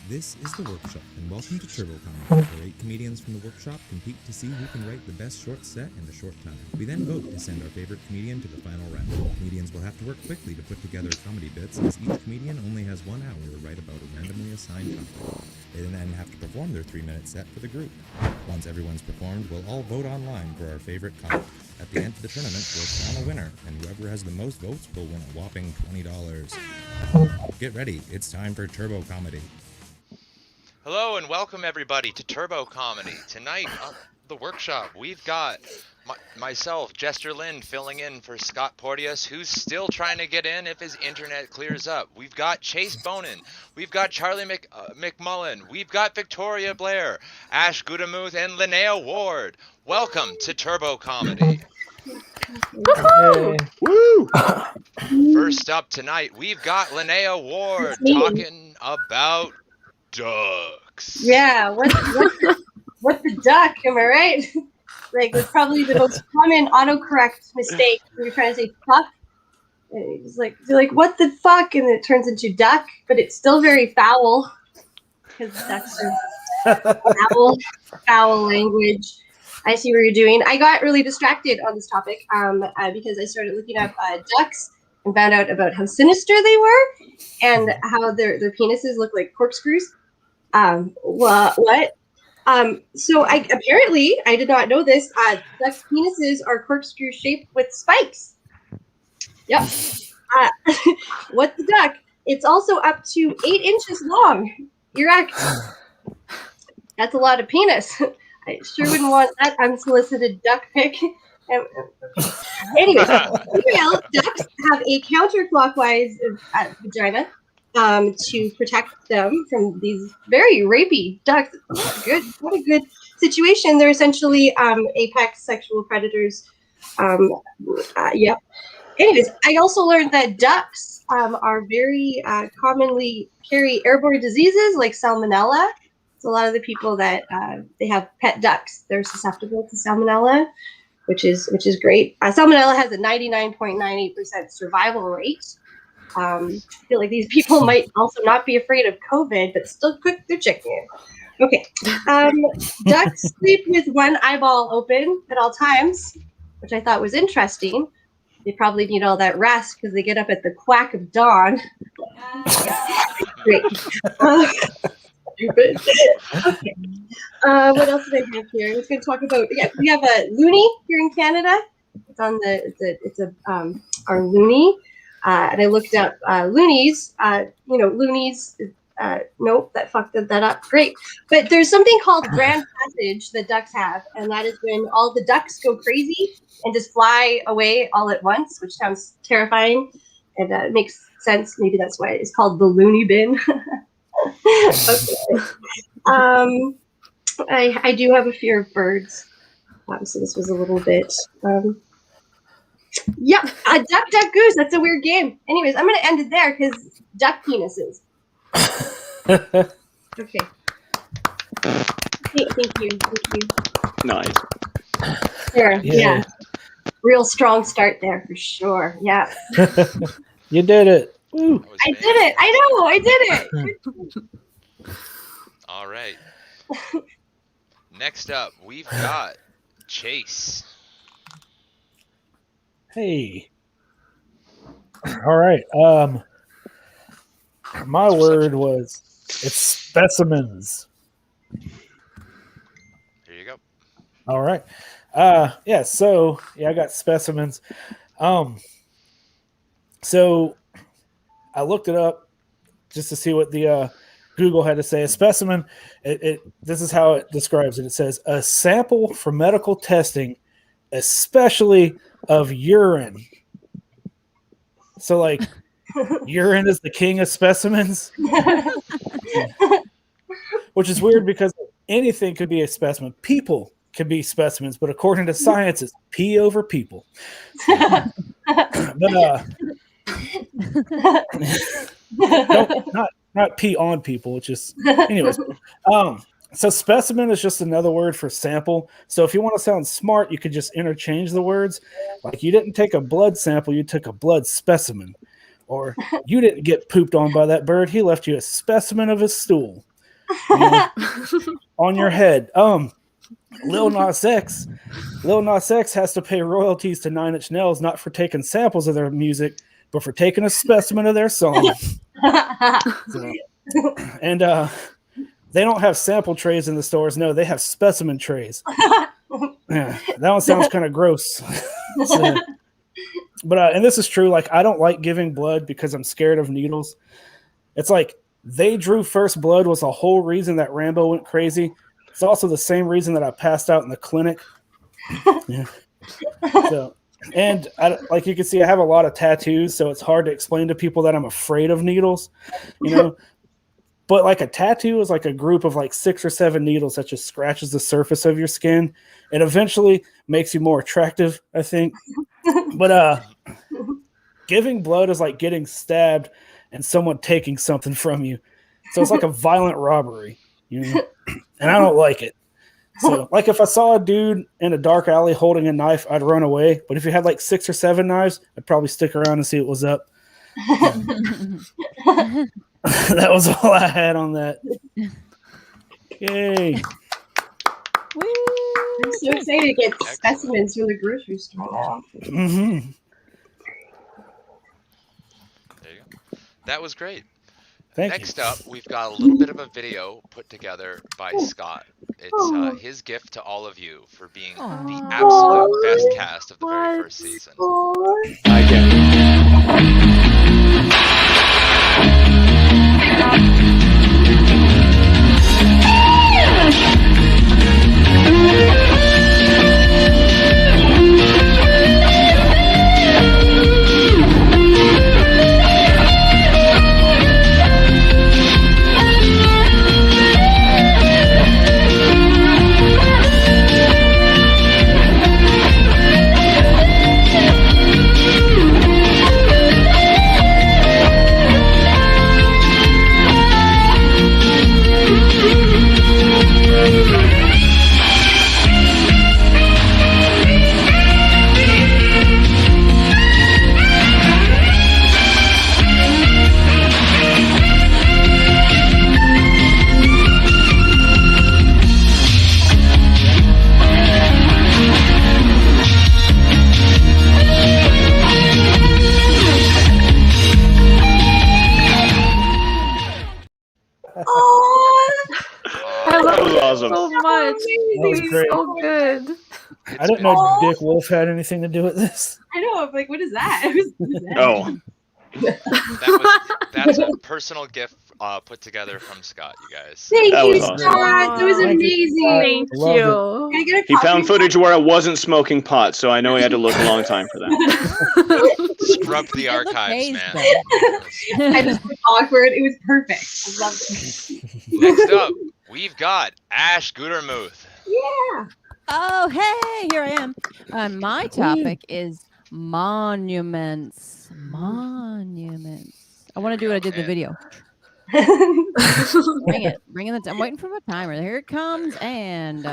This is The Workshop, and welcome to Turbo Comedy, where 8 comedians from the workshop compete to see who can write the best short set in a short time. We then vote to send our favorite comedian to the final round. Comedians will have to work quickly to put together comedy bits, as each comedian only has 1 hour to write about a randomly assigned topic. They then have to perform their 3-minute set for the group. Once everyone's performed, we'll all vote online for our favorite comic. At the end of the tournament, we'll crown a winner, and whoever has the most votes will win a whopping $20. Get ready, it's time for Turbo Comedy. Hello and welcome everybody to Turbo Comedy. Tonight on the workshop, we've got myself, Jester Lynn, filling in for Scott Porteous, who's still trying to get in if his internet clears up. We've got Chase Bonin. We've got Charlie McMullen. We've got Victoria Blair, Ash Goodamuth, and Linnea Ward. Welcome to Turbo Comedy. Woo! Woo! First up tonight, we've got Linnea Ward talking about ducks. Yeah, what's the duck? Am I right? Like, it's probably the most common autocorrect mistake when you're trying to say fuck. And it's like, you're like, what the fuck? And it turns into duck, but it's still very foul because ducks are foul language. I see what you're doing. I got really distracted on this topic because I started looking up ducks and found out about how sinister they were and how their penises look like corkscrews. What? So I did not know this. Ducks' penises are corkscrew shaped with spikes. Yep. What the duck? It's also up to 8 inches long. You're right. That's a lot of penis. I sure wouldn't want that unsolicited duck pic. Anyway, ducks have a counterclockwise vagina to protect them from these very rapey ducks. What a good situation. They're essentially apex sexual predators. Yep. Anyways, I also learned that ducks are very commonly carry airborne diseases like salmonella. So a lot of the people that they have pet ducks, they're susceptible to salmonella, which is great. Salmonella has a 99.98% survival rate. I feel like these people might also not be afraid of COVID, but still cook their chicken. Okay. Ducks sleep with one eyeball open at all times, which I thought was interesting. They probably need all that rest because they get up at the quack of dawn. Great. Stupid. Okay. What else did I have here? I was going to talk about. Yeah, we have a loony here in Canada. It's on our loony, and I looked up loonies. Loonies. Nope, that fucked that up. Great, but there's something called grand passage that ducks have, and that is when all the ducks go crazy and just fly away all at once, which sounds terrifying, and it makes sense. Maybe that's why it's called the loony bin. Okay. I do have a fear of birds, so this was a little bit. Duck goose. That's a weird game. Anyways, I'm gonna end it there because duck penises. Okay. Thank you. Nice. There. Yeah. Real strong start there for sure. Yeah. You did it. Woo. I did it. I know. I did it. All right. Next up, we've got Chase. Hey. All right. My word was it's specimens. Here you go. All right. So I got specimens. So I looked it up just to see what the Google had to say. A specimen, this is how it describes it. It says a sample for medical testing, especially of urine. So, like, urine is the king of specimens, which is weird because anything could be a specimen. People can be specimens, but according to science, it's pee over people. Not pee on people. It's just, anyways. So specimen is just another word for sample. So if you want to sound smart, you could just interchange the words. Like you didn't take a blood sample, you took a blood specimen. Or you didn't get pooped on by that bird, he left you a specimen of his stool. you know, on your head. Lil Nas X has to pay royalties to Nine Inch Nails, not for taking samples of their music, but for taking a specimen of their song. So, and they don't have sample trays in the stores. No, they have specimen trays. Yeah, that one sounds kind of gross. So, but and this is true. Like, I don't like giving blood because I'm scared of needles. It's like they drew first blood was the whole reason that Rambo went crazy. It's also the same reason that I passed out in the clinic. Yeah. So, and like you can see, I have a lot of tattoos, so it's hard to explain to people that I'm afraid of needles, you know. But like a tattoo is like a group of like 6 or 7 needles that just scratches the surface of your skin. It eventually makes you more attractive, I think. But giving blood is like getting stabbed and someone taking something from you. So it's like a violent robbery, you know. And I don't like it. So, like, if I saw a dude in a dark alley holding a knife, I'd run away. But if you had like 6 or 7 knives, I'd probably stick around and see what was up. That was all I had on that. Yay. I'm so excited to get specimens from the grocery store now. Mm-hmm. There you go. That was great. Thank Next you. up, we've got a little bit of a video put together by Scott. It's his gift to all of you for being the absolute best cast of the very first season. I can. I love That was it awesome. so much. That was great. So good. I didn't know Dick Wolf had anything to do with this. I know. I'm like, what is that? What is that? Oh, That's a personal gift put together from Scott, you guys. Thank That you, was awesome. Scott. That was Thank you, amazing. Thank Love you. Can I get a he copy found of footage where I wasn't smoking pot, so I know he had to look a long time for that. Scrub the archives, man. that? I just looked awkward. It was perfect. I loved it. Next up, we've got Ash Gutermuth. Yeah. Oh, hey, here I am. My topic is monuments. Monuments. I want to do what I did in the video. Bring it. I'm waiting for my timer. Here it comes. And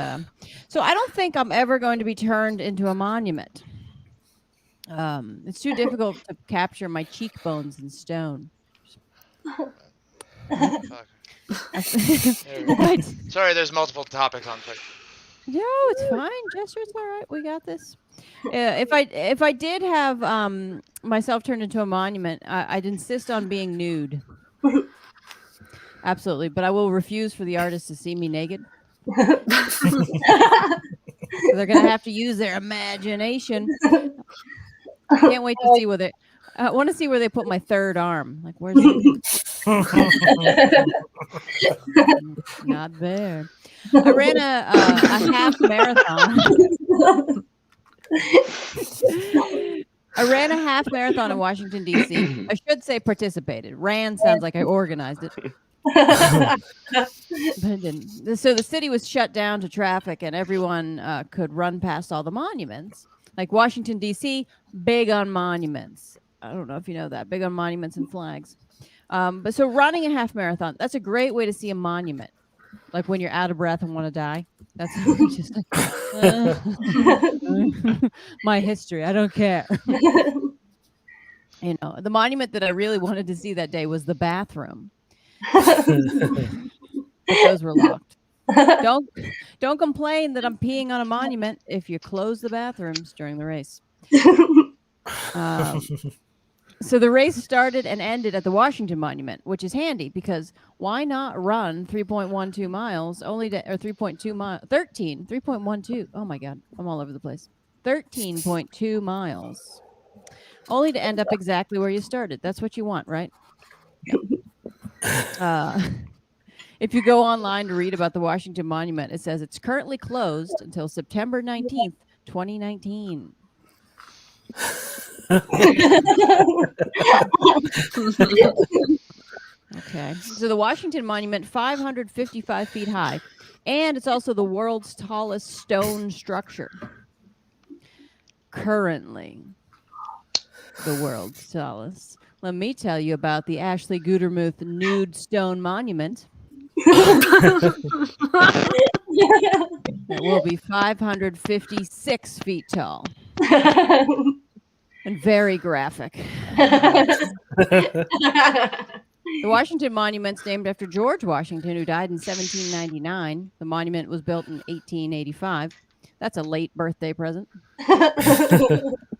so I don't think I'm ever going to be turned into a monument. It's too difficult to capture my cheekbones in stone. Fuck. Sorry, there's multiple topics on quick. No, it's fine, Jester. It's all right. We got this. If I did have myself turned into a monument, I'd insist on being nude. Absolutely, but I will refuse for the artist to see me naked. So they're gonna have to use their imagination. I can't wait to see where they. I want to see where they put my third arm. Like, where's it? Not there. I ran a half marathon. I ran a half marathon in Washington, D.C. I should say participated. Ran sounds like I organized it. But I didn't. So the city was shut down to traffic and everyone could run past all the monuments. Like Washington, D.C., big on monuments. I don't know if you know that. Big on monuments and flags. But so running a half marathon, that's a great way to see a monument. Like when you're out of breath and want to die. That's just like, my history. I don't care. You know, the monument that I really wanted to see that day was the bathroom. but those were locked. Don't complain that I'm peeing on a monument if you close the bathrooms during the race. So the race started and ended at the Washington Monument, which is handy because why not run 3.12 miles only to, or 3.2 miles, 3.12. Oh my God, I'm all over the place. 13.2 miles only to end up exactly where you started. That's what you want, right? If you go online to read about the Washington Monument, it says it's currently closed until September 19th, 2019. Okay. So the Washington Monument, 555 feet high, and it's also the world's tallest stone structure. Currently, the world's tallest. Let me tell you about the Ashley Gutermuth Nude Stone Monument. It will be 556 feet tall and very graphic. The Washington Monument's named after George Washington, who died in 1799. The monument was built in 1885. That's a late birthday present.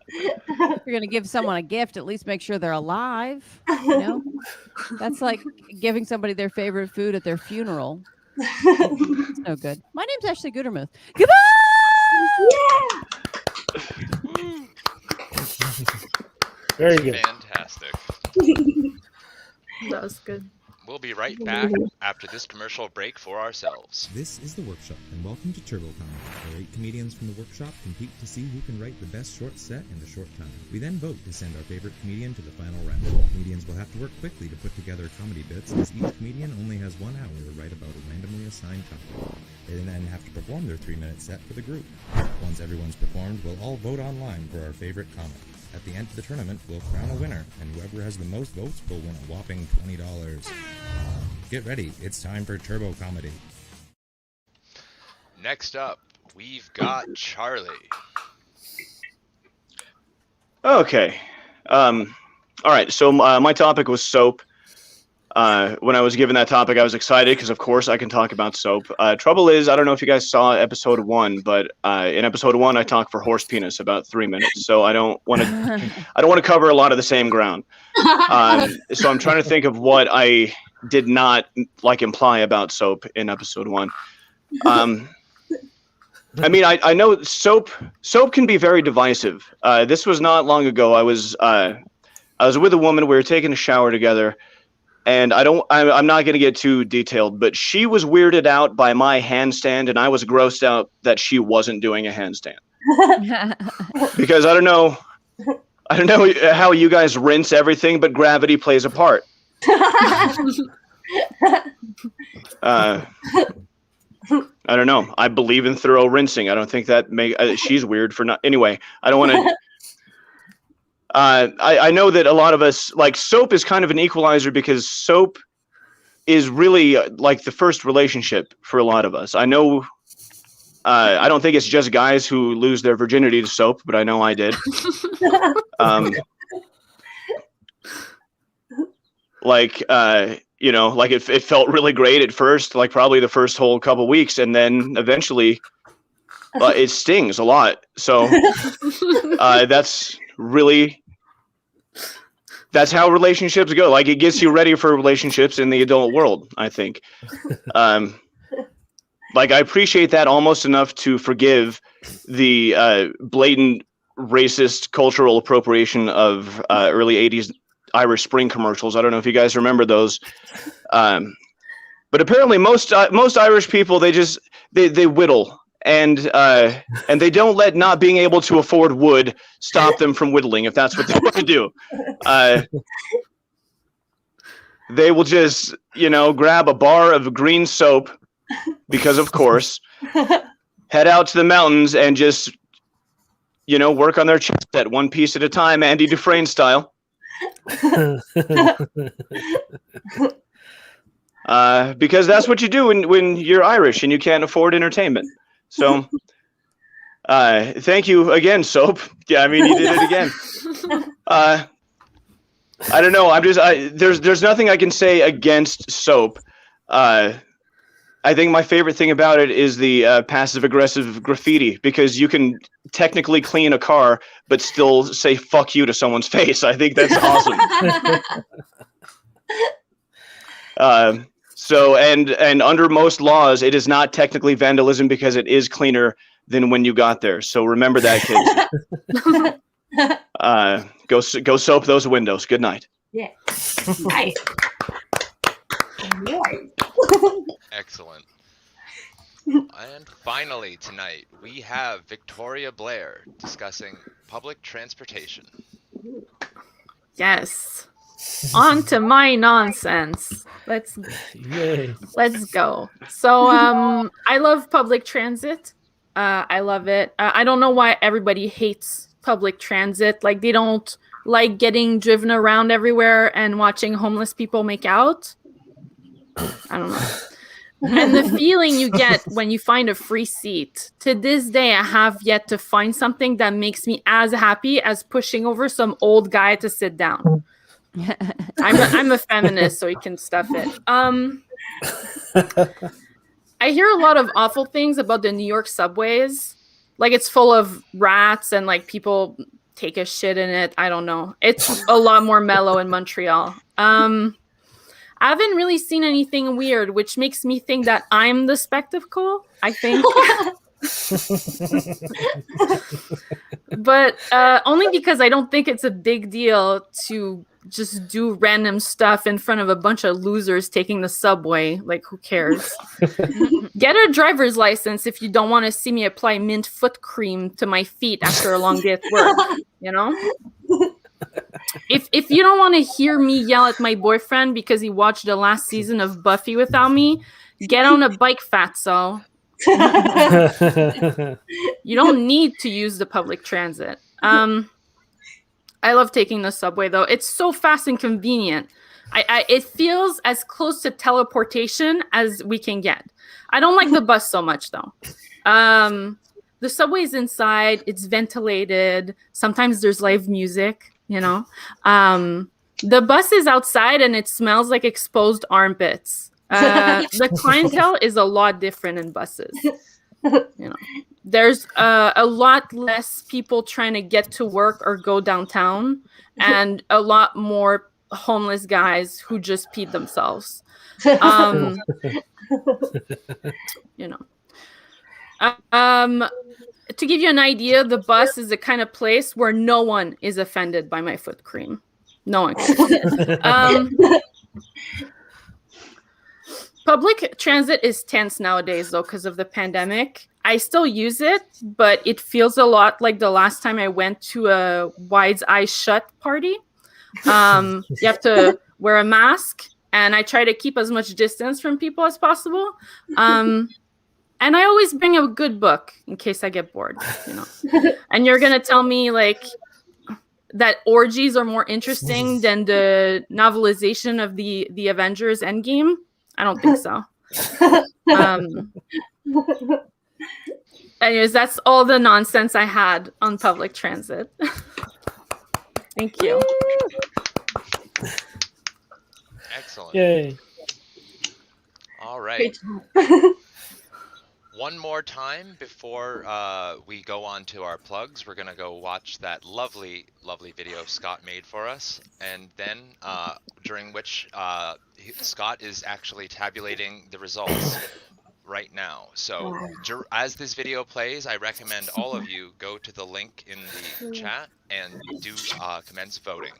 If you're going to give someone a gift, at least make sure they're alive. You know? That's like giving somebody their favorite food at their funeral. It's no good. My name's Ashley Gutermuth. Goodbye! Very good. Fantastic. That was good. We'll be right back after this commercial break for ourselves. This is the workshop, and welcome to Turbo Comedy, where 8 comedians from the workshop compete to see who can write the best short set in a short time. We then vote to send our favorite comedian to the final round. Comedians will have to work quickly to put together comedy bits, as each comedian only has 1 hour to write about a randomly assigned topic. They then have to perform their 3-minute set for the group. Once everyone's performed, we'll all vote online for our favorite comic. At the end of the tournament, we'll crown a winner, and whoever has the most votes will win a whopping $20. Get ready, it's time for Turbo Comedy. Next up, we've got Charlie. Okay. All right. So my topic was soap. When I was given that topic, I was excited because, of course, I can talk about soap. Trouble is, I don't know if you guys saw episode 1, but in episode 1, I talked for horse penis about 3 minutes. So I don't want to cover a lot of the same ground. So I'm trying to think of what I did not imply about soap in episode 1. I mean, I know soap can be very divisive. This was not long ago. I was with a woman. We were taking a shower together. And I'm not going to get too detailed, but she was weirded out by my handstand, and I was grossed out that she wasn't doing a handstand. Because I don't know how you guys rinse everything, but gravity plays a part. I don't know. I believe in thorough rinsing. I don't think that she's weird for not. Anyway, I don't want to. I know that a lot of us, soap is kind of an equalizer because soap is really the first relationship for a lot of us. I know, I don't think it's just guys who lose their virginity to soap, but I know I did. It felt really great at first, probably the first whole couple weeks, and then eventually it stings a lot. So that's how relationships go. It gets you ready for relationships in the adult world, I think. I appreciate that almost enough to forgive the blatant racist cultural appropriation of early 80s Irish Spring commercials. I don't know if you guys remember those. But apparently most Irish people, they whittle. And they don't let not being able to afford wood stop them from whittling if that's what they want to do. They will just, grab a bar of green soap because, of course, head out to the mountains and just, work on their chest set one piece at a time, Andy Dufresne style. Because that's what you do when you're Irish and you can't afford entertainment. So, thank you again, soap. Yeah, I mean, you did it again. I don't know. There's nothing I can say against soap. I think my favorite thing about it is the passive-aggressive graffiti, because you can technically clean a car, but still say "fuck you" to someone's face. I think that's awesome. So, and under most laws, it is not technically vandalism because it is cleaner than when you got there. So remember that, kids. Go soap those windows. Good night. Yeah. Nice. Nice. Excellent. And finally tonight, we have Victoria Blair discussing public transportation. Yes. On to my nonsense. Let's go. So I love public transit. I love it. I don't know why everybody hates public transit. Like, they don't like getting driven around everywhere and watching homeless people make out. I don't know. And the feeling you get when you find a free seat. To this day, I have yet to find something that makes me as happy as pushing over some old guy to sit down. I'm a feminist, so you can stuff it. I hear a lot of awful things about the New York subways. Like, it's full of rats and like people take a shit in it. I don't know. It's a lot more mellow in Montreal. I haven't really seen anything weird, which makes me think that I'm the spectacle, I think. But only because I don't think it's a big deal to just do random stuff in front of a bunch of losers taking the subway. Like, who cares? Get a driver's license if you don't want to see me apply mint foot cream to my feet after a long day at work, you know? If you don't want to hear me yell at my boyfriend because he watched the last season of Buffy without me, get on a bike, fatso. You don't need to use the public transit. I love taking the subway, though. It's so fast and convenient. It feels as close to teleportation as we can get. I don't like the bus so much, though. The subway's inside. It's ventilated. Sometimes there's live music, you know. The bus is outside, and it smells like exposed armpits. The clientele is a lot different in buses. You know, there's a lot less people trying to get to work or go downtown, and a lot more homeless guys who just peed themselves. You know, to give you an idea, the bus is the kind of place where no one is offended by my foot cream. No one. Public transit is tense nowadays, though, because of the pandemic. I still use it, but it feels a lot like the last time I went to a Wide Eyes Shut party. You have to wear a mask, and I try to keep as much distance from people as possible. And I always bring a good book in case I get bored, you know. And you're going to tell me, like, that orgies are more interesting than the novelization of the Avengers Endgame? I don't think so. Anyways, that's all the nonsense I had on public transit. Thank you. Excellent. Yay. All right. Great job. One more time before we go on to our plugs, we're going to go watch that lovely, lovely video Scott made for us. And then during which Scott is actually tabulating the results right now. So as this video plays, I recommend all of you go to the link in the chat and do commence voting.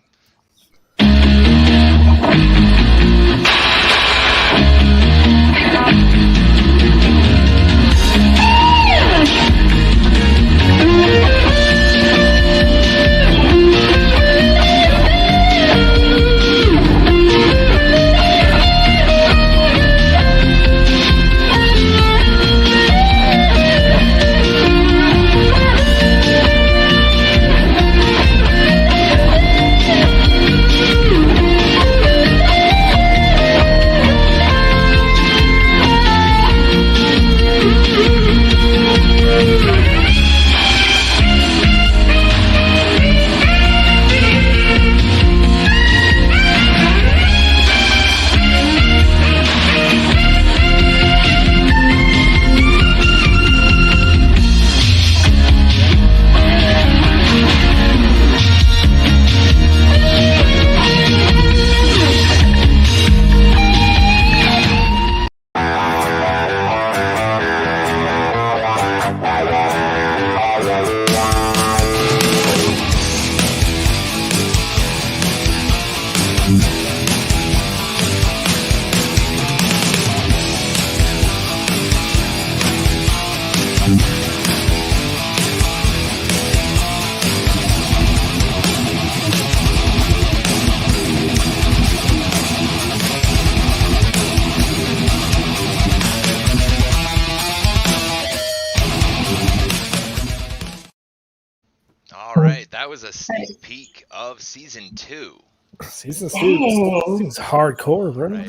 was a sneak peek of season 2. Season Dang. 2 seems hardcore, bro. Right.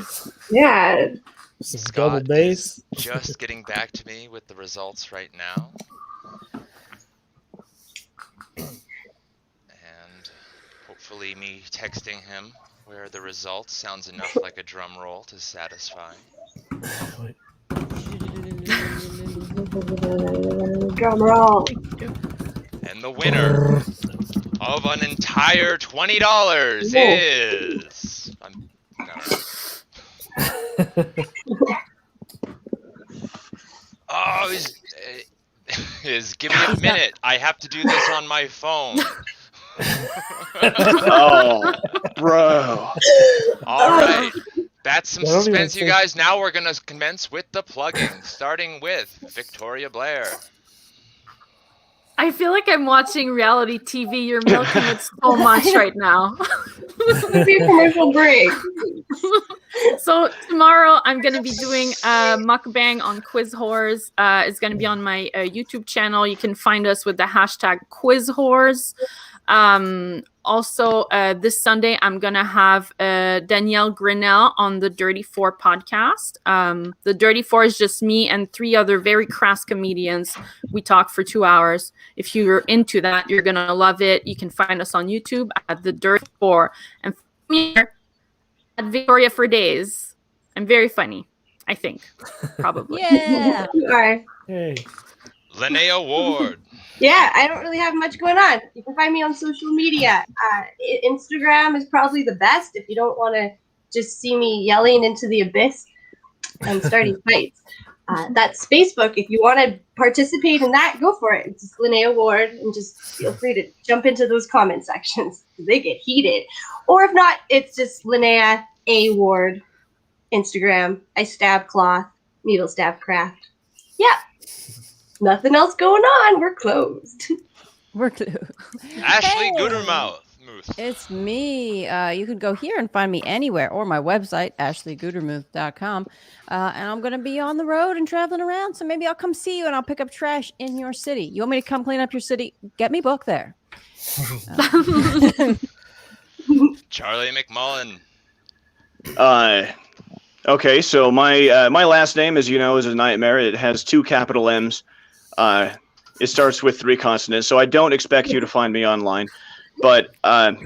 Yeah. Some Scott double bass. is just getting back to me with the results right now. And hopefully me texting him where the results sounds enough like a drum roll to satisfy. Wait. Drum roll. And the winner of an entire $20 Whoa. is... Oh, give me a minute. I have to do this on my phone. Oh, bro. All right. That's some I don't even suspense, you think- guys. Now we're going to commence with the plugging, starting with Victoria Blair. I feel like I'm watching reality TV. You're milking it so much right now. This is gonna be a commercial break. So tomorrow I'm going to be doing a mukbang on Quiz Whores. It's going to be on my YouTube channel. You can find us with the hashtag Quiz Whores. Also, this Sunday, I'm going to have Danielle Grinnell on the Dirty Four podcast. The Dirty Four is just me and 3 other very crass comedians. We talk for 2 hours. If you're into that, you're going to love it. You can find us on YouTube at the Dirty Four. And me at Victoria for Days. I'm very funny, I think. Probably. Yeah. You are. Hey. Linnea Ward. Yeah, I don't really have much going on. You can find me on social media. Instagram is probably the best if you don't want to just see me yelling into the abyss and starting fights. That's Facebook. If you want to participate in that, go for it. It's just Linnea Ward, and just feel free to jump into those comment sections. They get heated. Or if not, it's just Linnea A. Ward, Instagram. I stab cloth, needle stab craft. Yeah. Nothing else going on. We're closed. We're close. Ashley Hey. Gutermouth. It's me. You can go here and find me anywhere or my website, ashleygutermuth.com. And I'm going to be on the road and traveling around. So maybe I'll come see you and I'll pick up trash in your city. You want me to come clean up your city? Get me booked there. Charlie McMullen. Okay, so my last name, as you know, is a nightmare. It has 2 capital M's. It starts with 3 consonants, so I don't expect you to find me online. But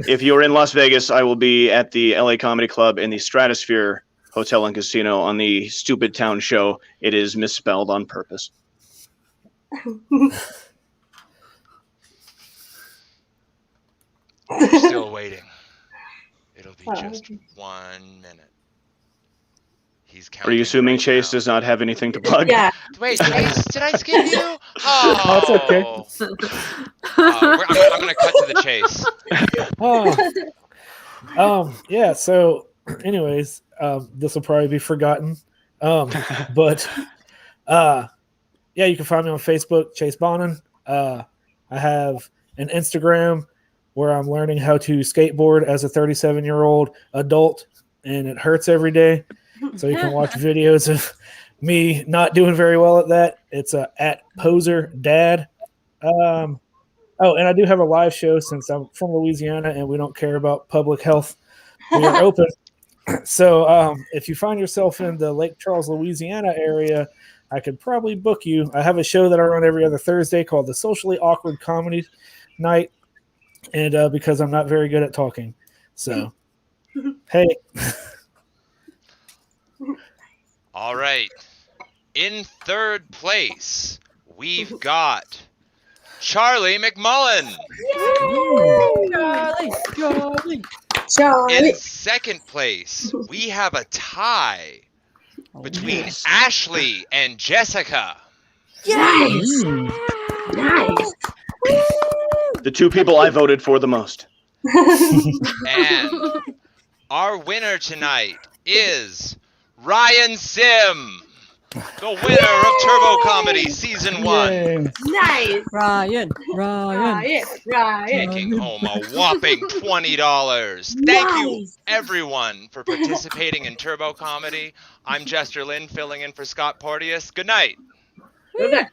if you're in Las Vegas, I will be at the LA Comedy Club in the Stratosphere Hotel and Casino on the Stupid Town show. It is misspelled on purpose. We're still waiting. It'll be just 1 minute. He's counting. Are you assuming right Chase now. does not have anything to plug? Yeah. Wait, did I skip you? Oh, it's okay. I'm gonna cut to the chase. Yeah, so anyways, this will probably be forgotten. But yeah, you can find me on Facebook, Chase Bonin. I have an Instagram where I'm learning how to skateboard as a 37-year-old adult, and it hurts every day. So you can watch videos of me not doing very well at that. It's at Poser Dad. Oh, and I do have a live show since I'm from Louisiana and we don't care about public health. We are open. So if you find yourself in the Lake Charles, Louisiana area, I could probably book you. I have a show that I run every other Thursday called the Socially Awkward Comedy Night. And because I'm not very good at talking. So, hey. All right. In 3rd place, we've got Charlie McMullen. Charlie. In 2nd place, we have a tie between Ashley and Jessica. Nice. Nice. The 2 people I voted for the most. And our winner tonight is Ryan Sim, the winner of Turbo Comedy Season 1. Yay. Nice. Ryan. Ryan. Taking home a whopping $20. Thank you, Nice. everyone, for participating in Turbo Comedy. I'm Jester Lynn, filling in for Scott Porteous. Good night. Yay.